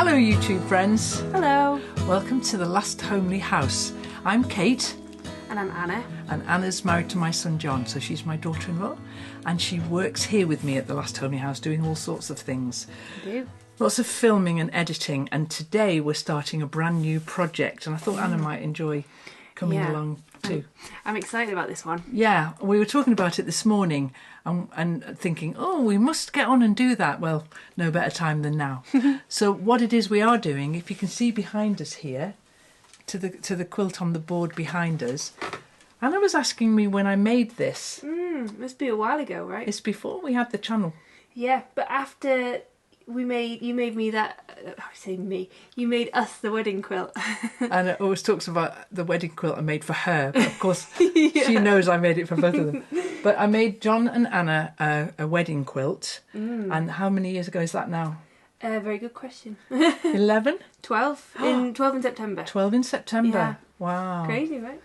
Hello YouTube friends. Hello. Welcome to The Last Homely House. I'm Kate. And I'm Anna. And Anna's married to my son John, so she's my daughter-in-law. And she works here with me at The Last Homely House doing all sorts of things. I do. Lots of filming and editing. And today we're starting a brand new project. And I thought Anna might enjoy coming along too. I'm excited about this one. Yeah, we were talking about it this morning and thinking, oh, we must get on and do that. Well, no better time than now. So what it is we are doing, if you can see behind us here, to the quilt on the board behind us, Anna was asking me when I made this. Must be a while ago, right? It's before we had the channel. Yeah, but after you made me that, you made us the wedding quilt. And it always talks about the wedding quilt I made for her. But of course, she knows I made it for both of them. But I made John and Anna a wedding quilt. And how many years ago is that now? Very good question. 11? 12 in September. 12 in September. Yeah. Wow. Crazy, right?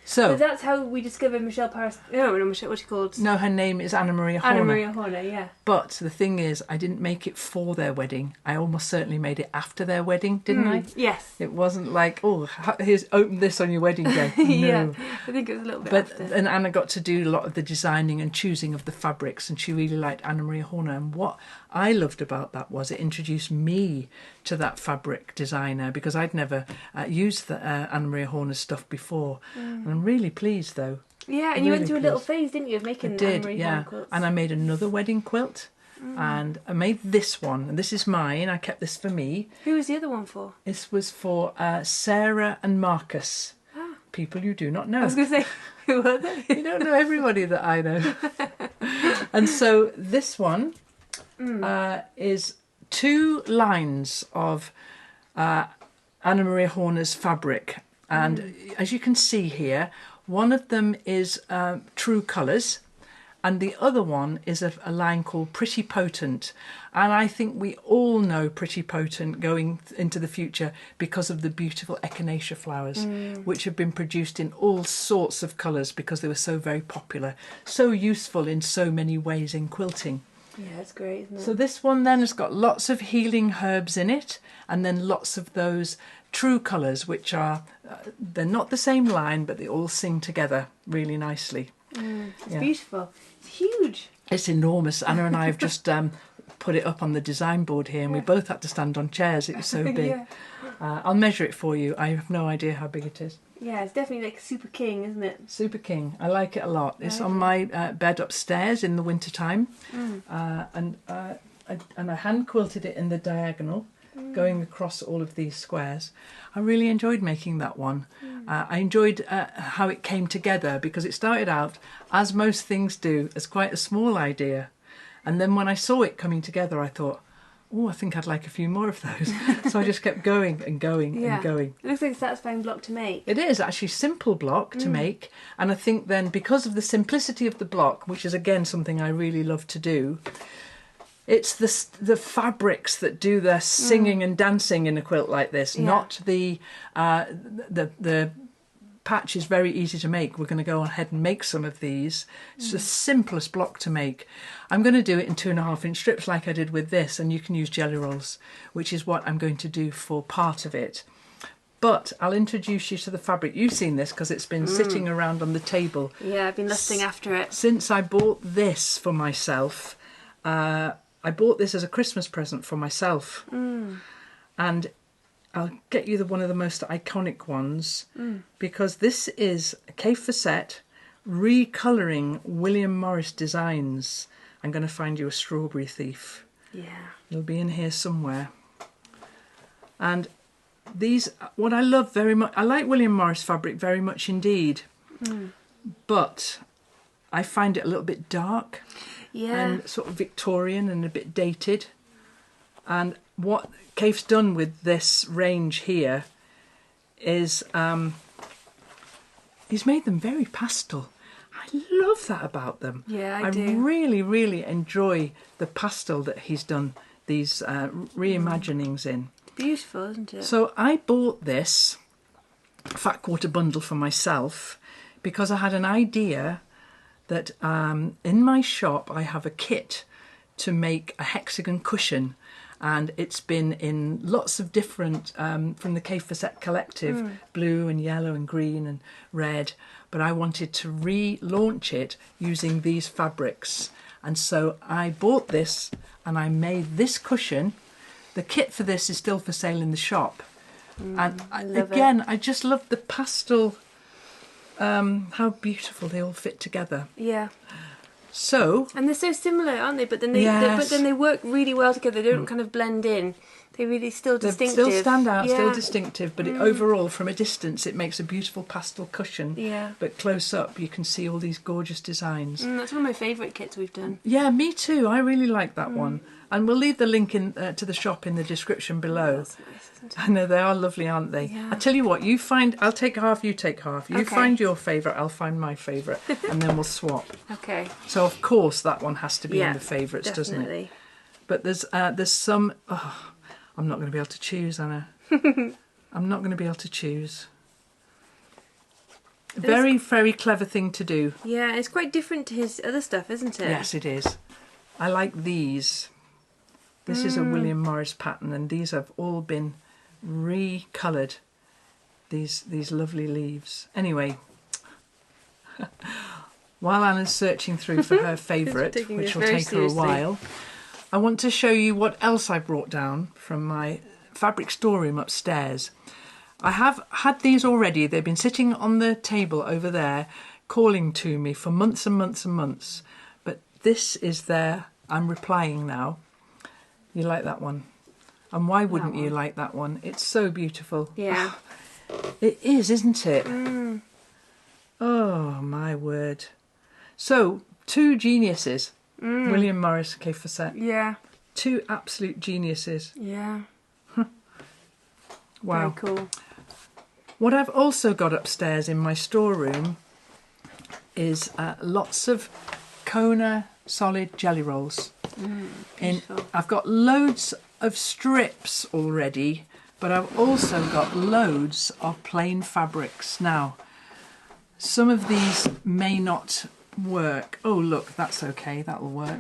So But that's how we discovered Michelle Paris. No, Michelle. What's she called? no, her name is Anna Maria Horner. Anna Maria Horner. Yeah. But the thing is, I didn't make it for their wedding. I almost certainly made it after their wedding, didn't I? Yes. It wasn't like, oh, here's open this on your wedding day. No. Yeah. I think it was a little bit But after. and Anna got to do a lot of the designing and choosing of the fabrics, and she really liked Anna Maria Horner. And what I loved about that was it introduced me to that fabric designer, because I'd never used the Anna Maria Horner stuff before. And I'm really pleased though. Yeah, and you went really through a little pleased. phase, didn't you, of making I Anna did, Maria Horner quilts? And I made another wedding quilt, and I made this one, and this is mine. I kept this for me. Who was the other one for? This was for Sarah and Marcus, people you do not know. I was going to say, who were they? You don't know everybody that I know. And so this one is 2 lines of Anna Maria Horner's fabric. And as you can see here, one of them is True Colours, and the other one is a line called Pretty Potent. And I think we all know Pretty Potent going into the future because of the beautiful echinacea flowers, which have been produced in all sorts of colours because they were so very popular, so useful in so many ways in quilting. Yeah, it's great, isn't it? So this one then has got lots of healing herbs in it, and then lots of those True Colours, which are, they're not the same line, but they all sing together really nicely. It's beautiful. It's huge. It's enormous. Anna and I have just put it up on the design board here, and we both had to stand on chairs. It was so big. Yeah. I'll measure it for you. I have no idea how big it is. Yeah, it's definitely like Super King, isn't it? Super King. I like it a lot. It's on my bed upstairs in the winter time, and I hand quilted it in the diagonal, going across all of these squares. I really enjoyed making that one. I enjoyed how it came together, because it started out, as most things do, as quite a small idea, and then when I saw it coming together, I thought, oh, I think I'd like a few more of those. So I just kept going and going and going. It looks like a satisfying block to make. It is actually a simple block to make, and I think then because of the simplicity of the block, which is again something I really love to do, it's the fabrics that do their singing and dancing in a quilt like this, not the patch is very easy to make. We're going to go ahead and make some of these. It's the simplest block to make. I'm going to do it in 2.5-inch strips like I did with this, and you can use jelly rolls, which is what I'm going to do for part of it. But I'll introduce you to the fabric. You've seen this because it's been sitting around on the table. Yeah, I've been lusting after it. Since I bought this for myself, I bought this as a Christmas present for myself. And I'll get you one of the most iconic ones, because this is Kaffe Fassett recolouring William Morris designs. I'm going to find you a strawberry thief. Yeah. It'll be in here somewhere. And these, what I love very much, I like William Morris fabric very much indeed, but I find it a little bit dark and sort of Victorian and a bit dated. And what Kaffe's done with this range here is he's made them very pastel. I love that about them. Yeah, I do. really, really enjoy the pastel that he's done these reimaginings in. Beautiful, isn't it? So I bought this fat quarter bundle for myself because I had an idea that in my shop I have a kit to make a hexagon cushion, and it's been in lots of different, from the Kaffe Fassett Collective, blue and yellow and green and red, but I wanted to relaunch it using these fabrics. And so I bought this and I made this cushion. The kit for this is still for sale in the shop. And I just love the pastel, how beautiful they all fit together. Yeah. So, and they're so similar, aren't they? But then they work really well together. They don't kind of blend in. They really still distinctive. They still stand out, still distinctive. But overall, from a distance, it makes a beautiful pastel cushion. Yeah. But close up, you can see all these gorgeous designs. That's one of my favourite kits we've done. Yeah, me too. I really like that one. And we'll leave the link in to the shop in the description below. That's nice, isn't it? I know, they are lovely, aren't they? Yeah. I tell you what, I'll take half, you take half. You find your favourite, I'll find my favourite, and then we'll swap. Okay. So of course that one has to be in the favourites, doesn't it? But there's some. Oh, I'm not going to be able to choose, Anna. I'm not going to be able to choose. Very, very clever thing to do. Yeah, it's quite different to his other stuff, isn't it? Yes, it is. I like these. This is a William Morris pattern, and these have all been recoloured. These lovely leaves. Anyway, while Anna's searching through for her favourite, which will take her a while, I want to show you what else I brought down from my fabric storeroom upstairs. I have had these already. They've been sitting on the table over there, calling to me for months and months and months. But this is there. I'm replying now. You like that one? And why wouldn't you like that one? It's so beautiful. Yeah. It is, isn't it? Oh, my word. So, two geniuses. William Morris, Kaffe Fassett. Yeah. Two absolute geniuses. Yeah. Wow. Very cool. What I've also got upstairs in my storeroom is lots of Kona solid jelly rolls. I've got loads of strips already, but I've also got loads of plain fabrics. Now, some of these may not work. Oh, look, that's okay, that'll work.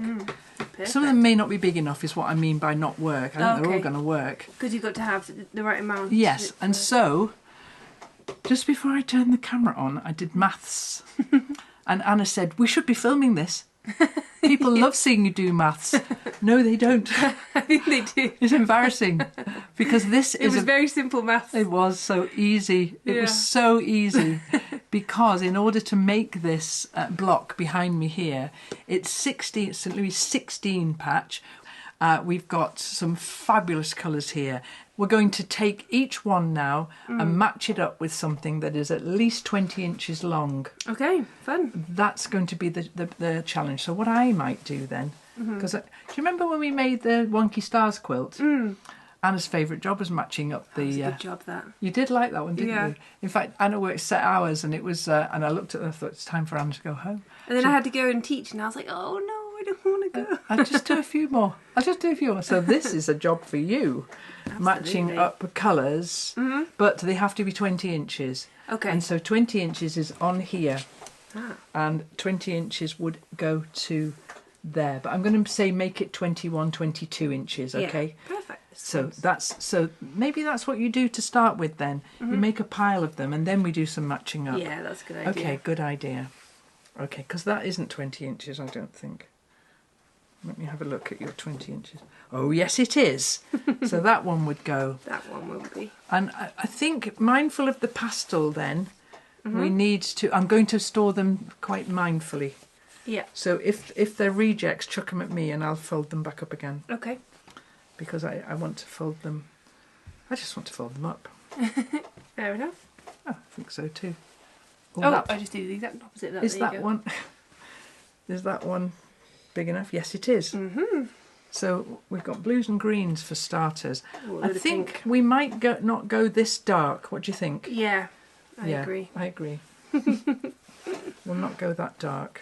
Some of them may not be big enough, is what I mean by not work. I think they're all going to work. Because you've got to have the right amount. Yes, and so, just before I turned the camera on, I did maths. And Anna said, we should be filming this. People love seeing you do maths. No, they don't. I think they do. It's embarrassing because it was very simple maths. It was so easy. It was so easy because in order to make this block behind me here, it's St. Louis 16 patch. We've got some fabulous colours here. We're going to take each one now and match it up with something that is at least 20 inches long. Okay, fun. That's going to be the challenge. So what I might do then, because do you remember when we made the Wonky Stars quilt? Anna's favourite job was matching up the... That was a good job, that. You did like that one, didn't you? In fact, Anna worked set hours and it was... and I looked at her and I thought, it's time for Anna to go home. And then I had to go and teach and I was like, oh no, I don't want to go. I'll just do a few more. So this is a job for you. Absolutely. Matching up colours, but they have to be 20 inches. Okay. And so 20 inches is on here. And 20 inches would go to there. But I'm going to say make it 21, 22 inches, okay? Yeah, perfect. So maybe that's what you do to start with then. You make a pile of them and then we do some matching up. Yeah, that's a good idea. Okay, good idea. Okay, because that isn't 20 inches, I don't think. Let me have a look at your 20 inches. Oh, yes, it is. So that one would go. That one will be. And I think, mindful of the pastel then, we need to... I'm going to store them quite mindfully. Yeah. So if they're rejects, chuck them at me and I'll fold them back up again. Okay. Because I want to fold them... I just want to fold them up. Fair enough. Oh, I think so too. I just did the exact opposite of that. Is that one... Is that one... big enough? Yes, it is. So we've got blues and greens for starters. Ooh, I think we might not go this dark. What do you think? Yeah, I agree. I agree. We'll not go that dark.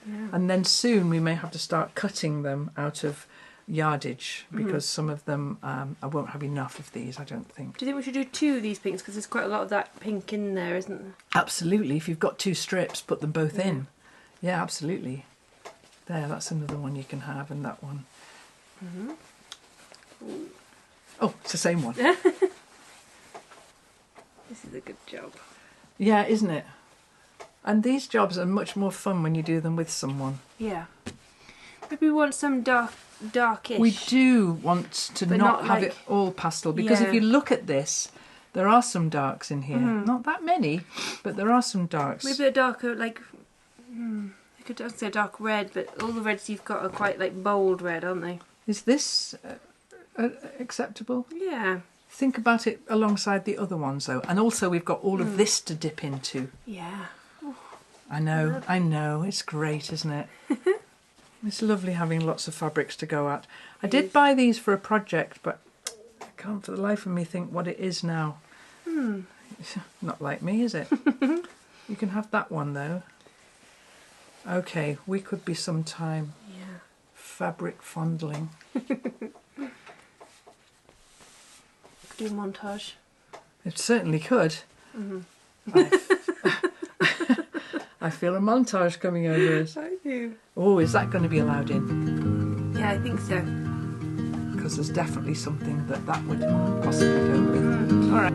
Yeah. And then soon we may have to start cutting them out of yardage because some of them I won't have enough of these, I don't think. Do you think we should do two of these pinks because there's quite a lot of that pink in there, isn't there? Absolutely. If you've got two strips, put them both in. Yeah, absolutely. There, that's another one you can have, and that one. Oh, it's the same one. This is a good job. Yeah, isn't it? And these jobs are much more fun when you do them with someone. Yeah. Maybe we want some darkish. We do want to not have it all pastel, because if you look at this, there are some darks in here. Not that many, but there are some darks. Maybe a darker, like, I could say a dark red, but all the reds you've got are quite like bold red, aren't they? Is this acceptable? Yeah. Think about it alongside the other ones, though. And also we've got all of this to dip into. Yeah. I know. It's great, isn't it? It's lovely having lots of fabrics to go at. I did buy these for a project, but I can't for the life of me think what it is now. Not like me, is it? You can have that one, though. Okay, we could be some time. Yeah. Fabric fondling. Do a montage. It certainly could. I feel a montage coming over us. I do. Oh, is that going to be allowed in? Yeah, I think so. Because there's definitely something that would possibly go with. All right.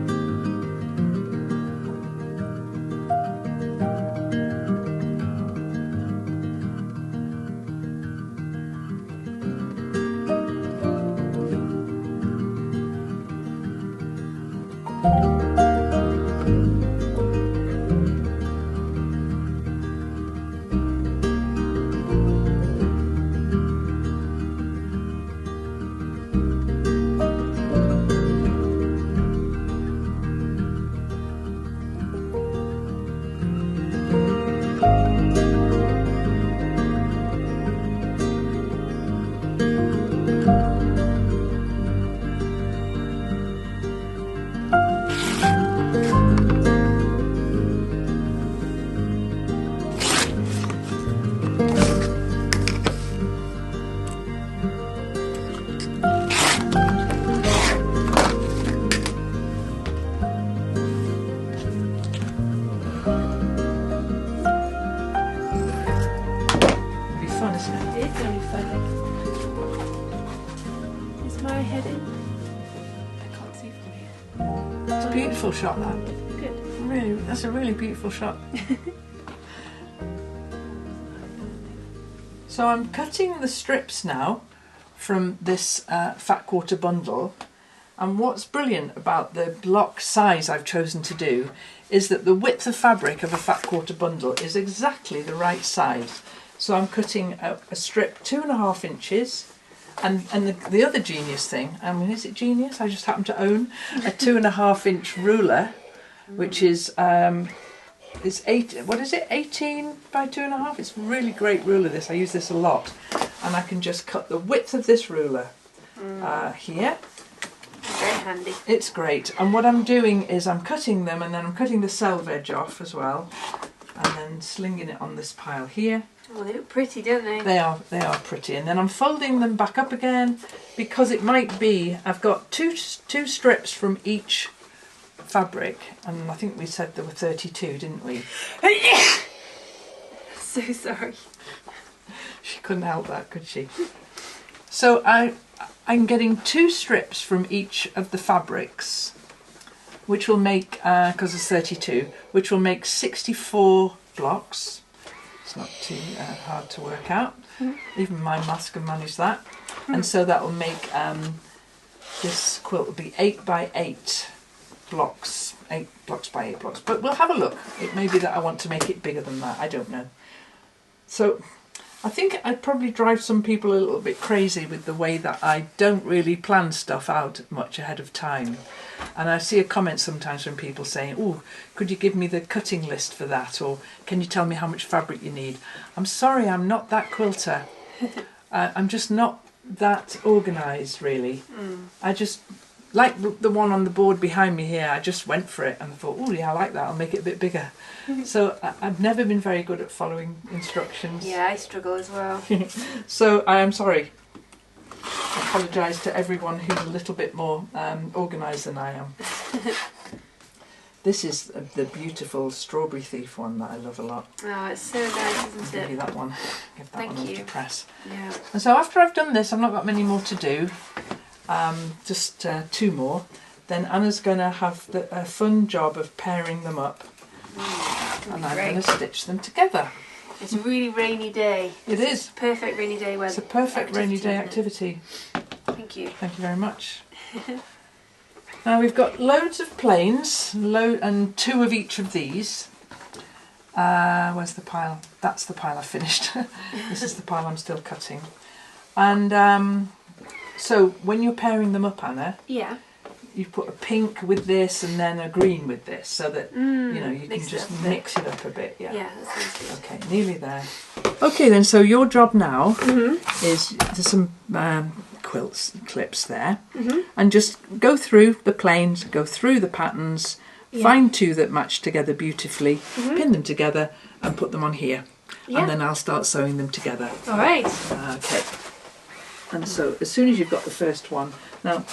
Beautiful shot, that. Good. Really, that's a really beautiful shot. So I'm cutting the strips now from this fat quarter bundle, and what's brilliant about the block size I've chosen to do is that the width of fabric of a fat quarter bundle is exactly the right size. So I'm cutting a strip 2.5 inches. And the other genius thing, is it genius? I just happen to own a 2.5 inch ruler, which is it's 18 by 2.5. It's a really great ruler. This, I use this a lot, and I can just cut the width of this ruler here. Very handy. It's great. And what I'm doing is I'm cutting them, and then I'm cutting the selve edge off as well, and then slinging it on this pile here. Oh, they look pretty, don't they? They are pretty. And then I'm folding them back up again, because it might be, I've got two strips from each fabric, and I think we said there were 32, didn't we? So sorry. She couldn't help that, could she? So I'm getting 2 strips from each of the fabrics, which will make, because it's 32, which will make 64 blocks. It's not too hard to work out. Even my maths can manage that. And so that will make this quilt will be 8 by 8 blocks, 8 blocks by 8 blocks. But we'll have a look. It may be that I want to make it bigger than that. I don't know. So I think I'd probably drive some people a little bit crazy with the way that I don't really plan stuff out much ahead of time. And I see a comment sometimes from people saying, oh, could you give me the cutting list for that? Or can you tell me how much fabric you need? I'm sorry, I'm not that quilter. I'm just not that organised, really. I just, like the one on the board behind me here, I just went for it and thought, oh yeah, I like that, I'll make it a bit bigger. So I've never been very good at following instructions. Yeah, I struggle as well. So I am sorry. I apologise to everyone who's a little bit more organised than I am. This is the beautiful Strawberry Thief one that I love a lot. Oh, it's so nice, isn't it? Give you that one. Give that Thank one you. to press. Yeah. And so after I've done this, I've not got many more to do. just 2 more, then Anna's going to have a fun job of pairing them up, and I'm going to stitch them together. It's a really rainy day. It is. Perfect rainy day weather. It's a perfect rainy day activity. Thank you. Thank you very much. Now we've got loads of plains, and 2 of each of these. Where's the pile? That's the pile I've finished. This is the pile I'm still cutting. And so when you're pairing them up, Anna, yeah, you put a pink with this and then a green with this, so that you can just mix it up a bit. Yeah. Yeah, that sounds good. Okay, nearly there. Okay, then. So your job now is there's some quilts clips there, and just go through the plains, go through the patterns, find 2 that match together beautifully, pin them together, and put them on here. And then I'll start sewing them together. All right. Okay. And so as soon as you've got the first one, now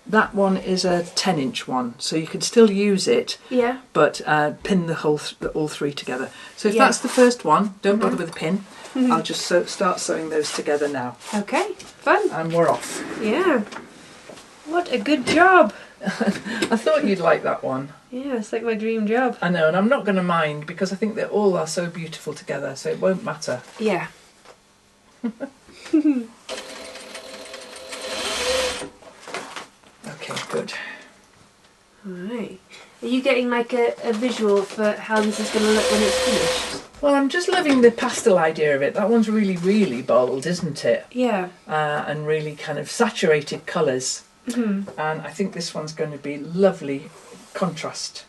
that one is a 10-inch one, so you can still use it. Yeah. But pin all 3 together. So if that's the first one, don't bother with the pin. I'll just start sewing those together now. Okay. Fun. And we're off. Yeah. What a good job. I thought you'd like that one. Yeah, it's like my dream job. I know, and I'm not going to mind because I think they all are so beautiful together, so it won't matter. Yeah. Okay, good. Alright. Are you getting like a visual for how this is going to look when it's finished? Well, I'm just loving the pastel idea of it. That one's really, really bold, isn't it? Yeah. And really kind of saturated colours. And I think this one's going to be lovely contrast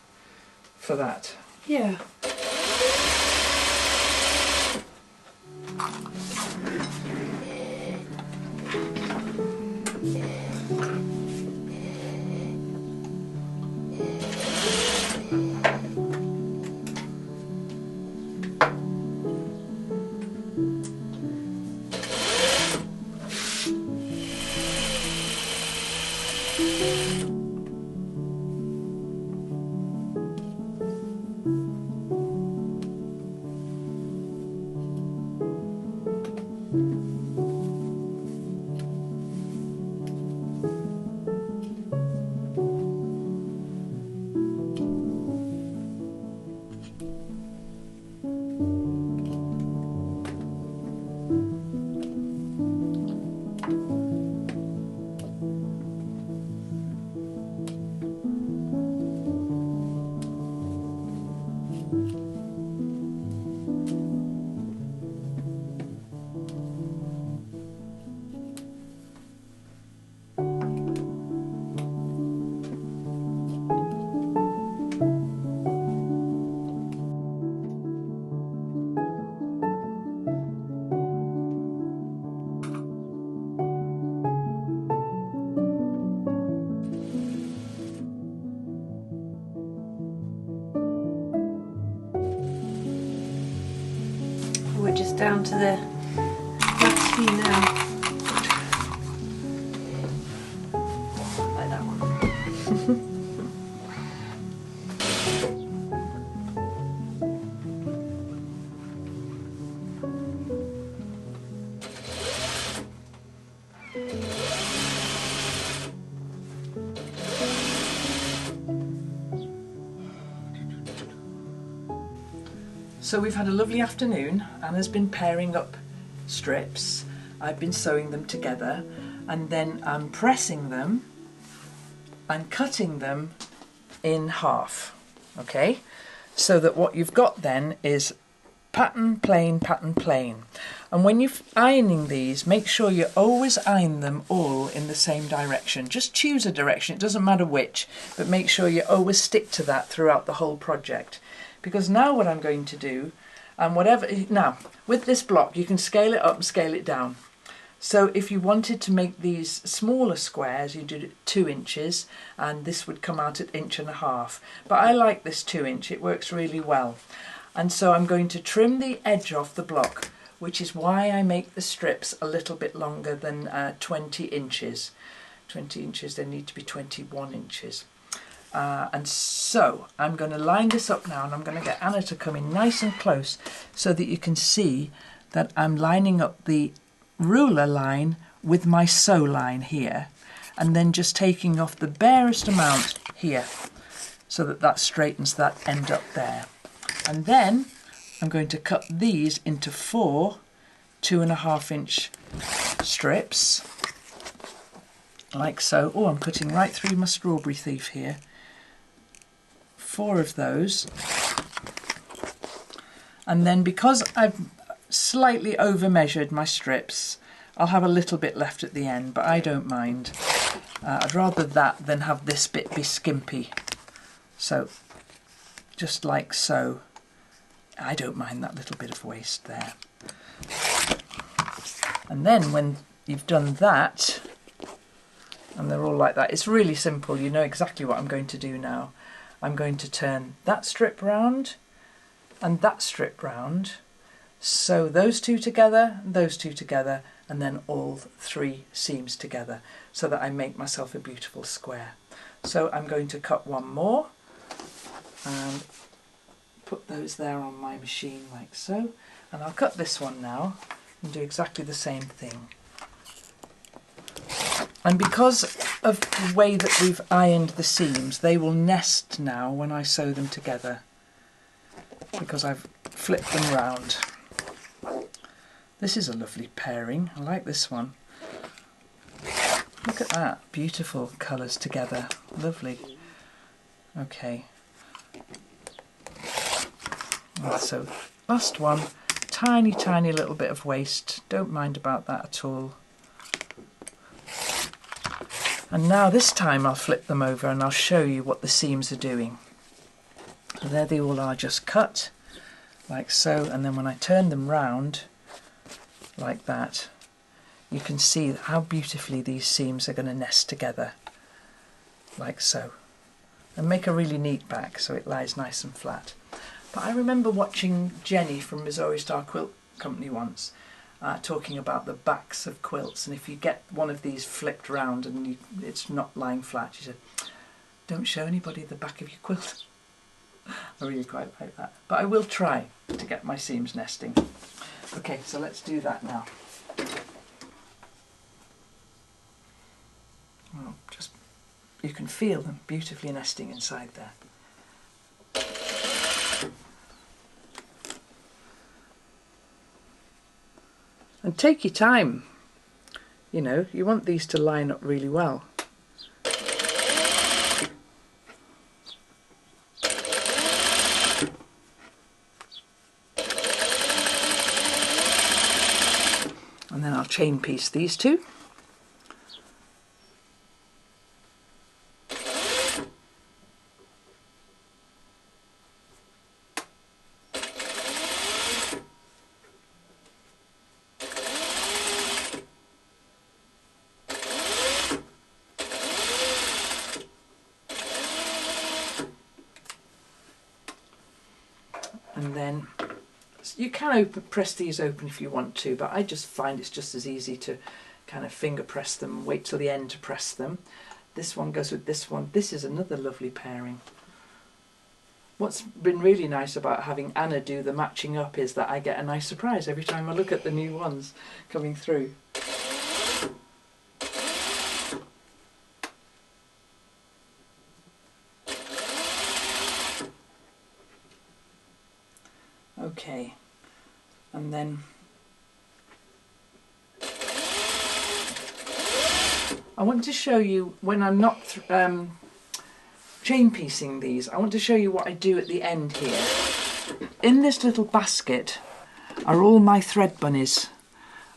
for that. Yeah. We're just down to the last few now. Like that one. So we've had a lovely afternoon. Anna's been pairing up strips. I've been sewing them together, and then I'm pressing them and cutting them in half. Okay, so that what you've got then is pattern, plain, pattern, plain. And when you're ironing these, make sure you always iron them all in the same direction. Just choose a direction, it doesn't matter which, but make sure you always stick to that throughout the whole project. Because now what I'm going to do, and now with this block you can scale it up and scale it down. So if you wanted to make these smaller squares, you do 2 inches, and this would come out at 1.5 inches. But I like this 2 inch, it works really well. And so I'm going to trim the edge off the block, which is why I make the strips a little bit longer than 20 inches. 20 inches, they need to be 21 inches. And so I'm going to line this up now, and I'm going to get Anna to come in nice and close so that you can see that I'm lining up the ruler line with my sew line here, and then just taking off the barest amount here so that that straightens that end up there. And then I'm going to cut these into 4 2.5-inch strips, like so. Oh, I'm cutting right through my strawberry thief here. 4 of those. And then because I've slightly over measured my strips, I'll have a little bit left at the end, but I don't mind. I'd rather that than have this bit be skimpy. So just like so. I don't mind that little bit of waste there. And then when you've done that, and they're all like that, it's really simple. You know exactly what I'm going to do now. I'm going to turn that strip round and that strip round, sew those two together, and then all 3 seams together, so that I make myself a beautiful square. So I'm going to cut one more and put those there on my machine like so, and I'll cut this one now and do exactly the same thing. And because of the way that we've ironed the seams, they will nest now when I sew them together, because I've flipped them round. This is a lovely pairing. I like this one. Look at that, beautiful colours together. Lovely. Okay. So last one, tiny little bit of waste. Don't mind about that at all. And now this time I'll flip them over and I'll show you what the seams are doing. So there they all are, just cut like so, and then when I turn them round like that, you can see how beautifully these seams are going to nest together like so, and make a really neat back so it lies nice and flat. But I remember watching Jenny from Missouri Star Quilt Company once talking about the backs of quilts, and if you get one of these flipped round and it's not lying flat, she said, don't show anybody the back of your quilt. I really quite like that, but I will try to get my seams nesting. Okay, so let's do that now. Well, just you can feel them beautifully nesting inside there. And take your time, you know, you want these to line up really well. And then I'll chain piece these two. And then you can press these open if you want to, but I just find it's just as easy to kind of finger press them, wait till the end to press them. This one goes with this one. This is another lovely pairing. What's been really nice about having Anna do the matching up is that I get a nice surprise every time I look at the new ones coming through. Okay, and then I want to show you when I'm not chain piecing these. I want to show you what I do at the end here. In this little basket are all my thread bunnies,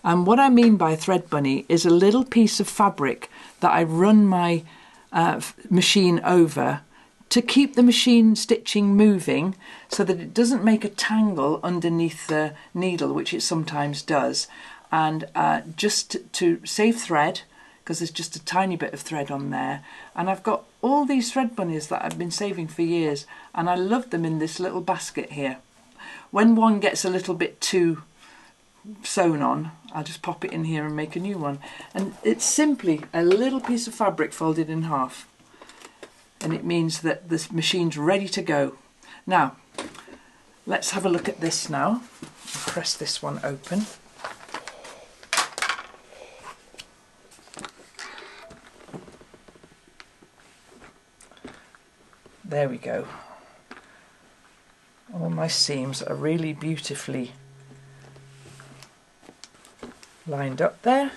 and what I mean by thread bunny is a little piece of fabric that I run my machine over to keep the machine stitching moving so that it doesn't make a tangle underneath the needle, which it sometimes does, and just to save thread, because there's just a tiny bit of thread on there. And I've got all these thread bunnies that I've been saving for years, and I love them in this little basket here. When one gets a little bit too sewn on, I'll just pop it in here and make a new one. And it's simply a little piece of fabric folded in half. And it means that this machine's ready to go. Now, let's have a look at this now. Press this one open. there we go. All my seams are really beautifully lined up there.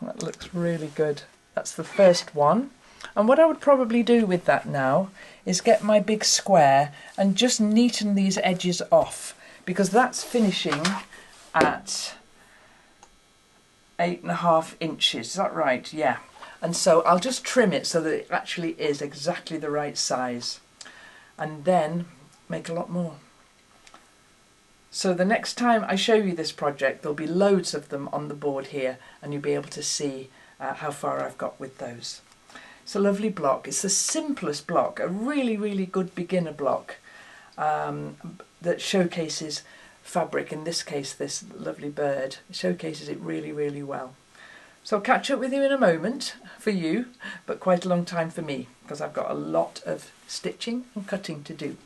That looks really good. That's the first one. And what I would probably do with that now is get my big square and just neaten these edges off, because that's finishing at 8.5 inches. Is that right? Yeah. And so I'll just trim it so that it actually is exactly the right size, and then make a lot more. So the next time I show you this project, there'll be loads of them on the board here, and you'll be able to see how far I've got with those. It's a lovely block. It's the simplest block, a really, really good beginner block that showcases fabric. In this case, this lovely bird. It showcases it really, really well. So I'll catch up with you in a moment for you, but quite a long time for me, because I've got a lot of stitching and cutting to do.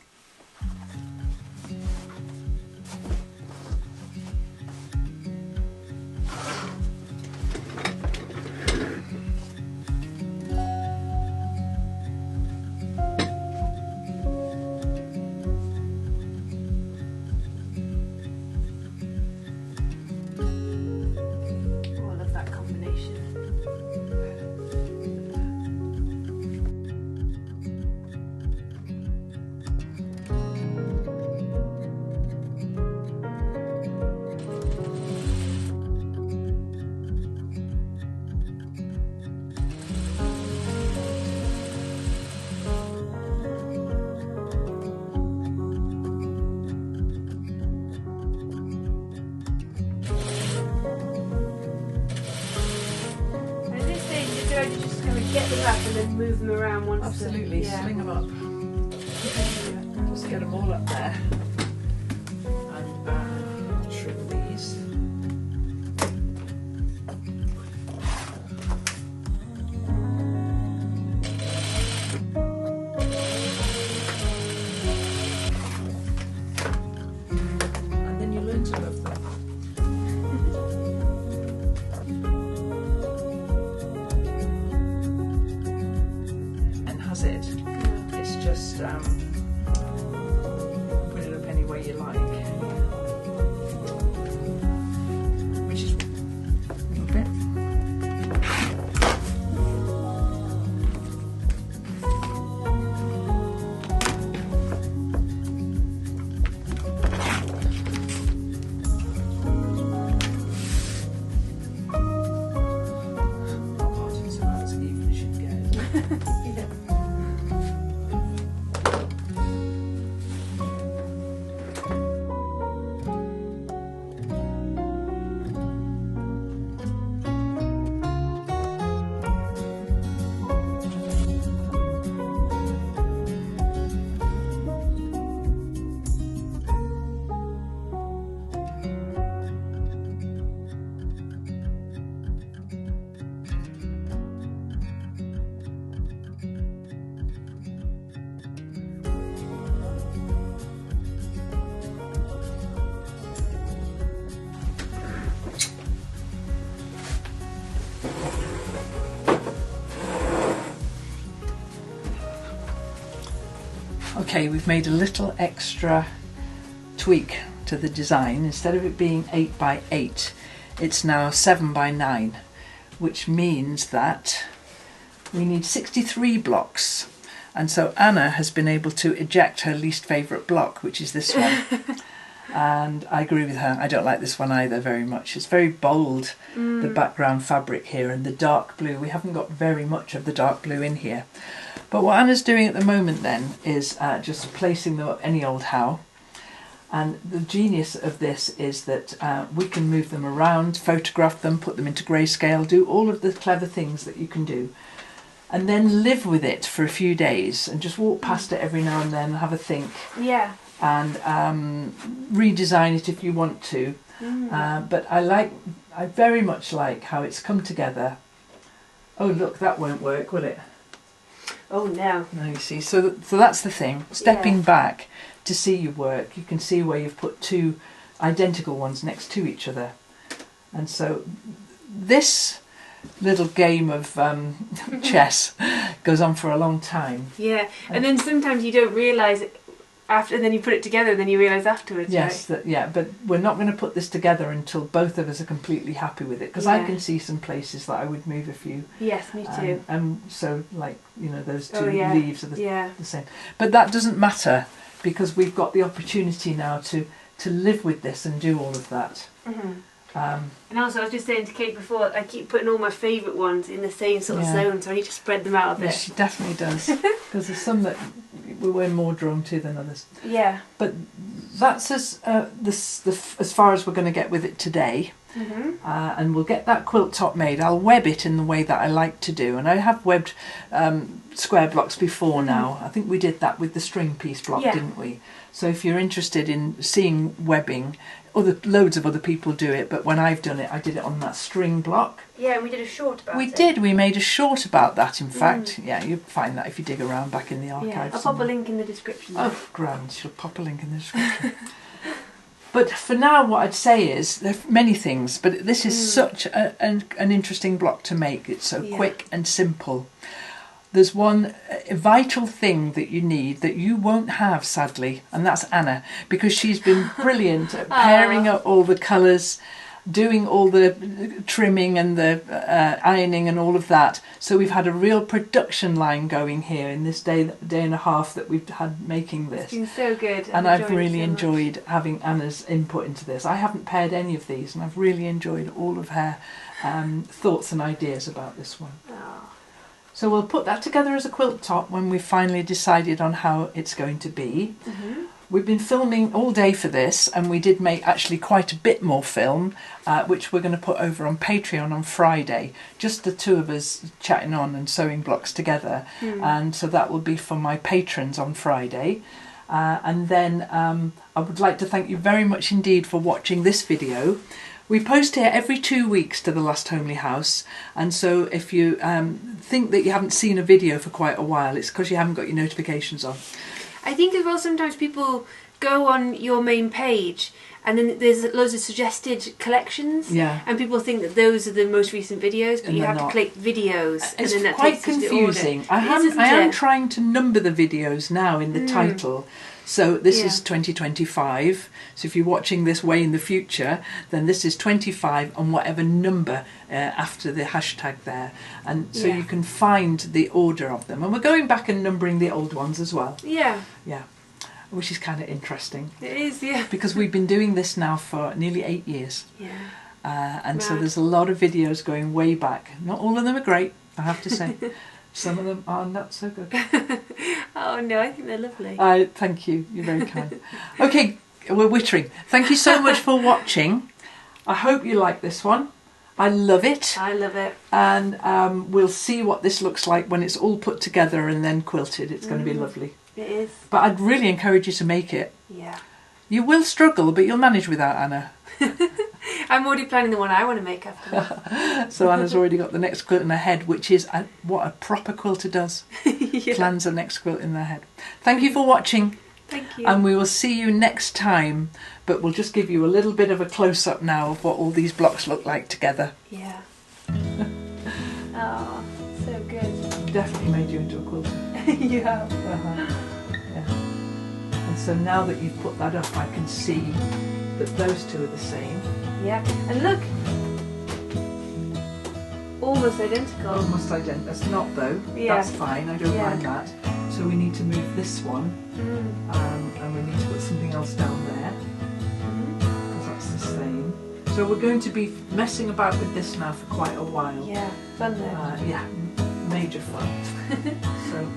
Get them up and then move them around once. Absolutely, sling them up. Just get them all up there. And I'll trim these. And then you learn to love them. It's just put it up any way you like, which is a little bit. It's about as even as you can get. Yeah. Okay, we've made a little extra tweak to the design. Instead of it being 8 by 8, it's now 7 by 9, which means that we need 63 blocks. And so Anna has been able to eject her least favourite block, which is this one. And I agree with her. I don't like this one either very much. It's very bold, the background fabric here, and the dark blue. We haven't got very much of the dark blue in here. But what Anna's doing at the moment then is just placing them up any old how. And the genius of this is that we can move them around, photograph them, put them into grayscale, do all of the clever things that you can do, and then live with it for a few days and just walk past it every now and then, have a think. Yeah. And redesign it if you want to. But I very much like how it's come together. Oh look, that won't work, will it? Oh no. No, you see, so that's the thing. Stepping back to see your work, you can see where you've put two identical ones next to each other. And so this little game of chess goes on for a long time. Yeah, and then sometimes you don't realise it after, and then you put it together, and then you realise afterwards. Yes, right? but we're not going to put this together until both of us are completely happy with it, because I can see some places that I would move a few. Yes, me too. And so, like, you know, those two leaves are the same. But that doesn't matter, because we've got the opportunity now to live with this and do all of that. And also, I was just saying to Kate before, I keep putting all my favourite ones in the same sort of zone, so I need to spread them out a bit. Yes, she definitely does, because there's some that we're more drawn to than others. Yeah. But that's as far as we're going to get with it today. And we'll get that quilt top made. I'll web it in the way that I like to do, and I have webbed square blocks before now. I think we did that with the string piece block, didn't we? So if you're interested in seeing webbing, loads of other people do it, but when I've done it, I did it on that string block. Yeah, and we did a short about it. We did. We made a short about that, in fact. Yeah, you'll find that if you dig around back in the archives. Yeah, I'll pop a link in the description. Oh, grand. She'll pop a link in the description. But for now, what I'd say is, there are many things, but this is such an interesting block to make. It's so quick and simple. There's one vital thing that you need that you won't have, sadly, and that's Anna, because she's been brilliant at pairing up all the colours, doing all the trimming and the ironing and all of that. So we've had a real production line going here in this day and a half that we've had making this. It's been so good. And I've really enjoyed having Anna's input into this. I haven't paired any of these, and I've really enjoyed all of her thoughts and ideas about this one. So we'll put that together as a quilt top when we've finally decided on how it's going to be. We've been filming all day for this, and we did make actually quite a bit more film, which we're going to put over on Patreon on Friday. Just the two of us chatting on and sewing blocks together. And so that will be for my patrons on Friday. And then I would like to thank you very much indeed for watching this video. We post here every 2 weeks to The Last Homely House, and so if you think that you haven't seen a video for quite a while, it's because you haven't got your notifications on. I think as well sometimes people go on your main page and then there's loads of suggested collections, and people think that those are the most recent videos, but you have to click videos, and then that takes you to the order. It's quite confusing. I am trying to number the videos now in the title. So this is 2025, so if you're watching this way in the future, then this is 25 on whatever number after the hashtag there. And so you can find the order of them. And we're going back and numbering the old ones as well. Yeah. Which is kind of interesting. It is, yeah. Because we've been doing this now for nearly 8 years. And so there's a lot of videos going way back. Not all of them are great, I have to say. Some of them are not so good. Oh no, I think they're lovely. Thank you, you're very kind. Okay, we're wittering. Thank you so much for watching. I hope you like this one. I love it. I love it. And we'll see what this looks like when it's all put together and then quilted. It's going to be lovely. It is. But I'd really encourage you to make it. Yeah. You will struggle, but you'll manage without Anna. I'm already planning the one I want to make after that. So Anna's already got the next quilt in her head, which is what a proper quilter does. Plans the next quilt in their head. Thank you for watching. Thank you. And we will see you next time, but we'll just give you a little bit of a close-up now of what all these blocks look like together. Yeah. Oh, so good. Definitely made you into a quilter. You have. Yeah. And so now that you've put that up, I can see that those two are the same. Yeah, and look, almost identical. Almost identical. That's not though. Yeah. That's fine. I don't mind that. So we need to move this one, and we need to put something else down there because that's the same. So we're going to be messing about with this now for quite a while. Yeah, fun though. Yeah, major fun. So.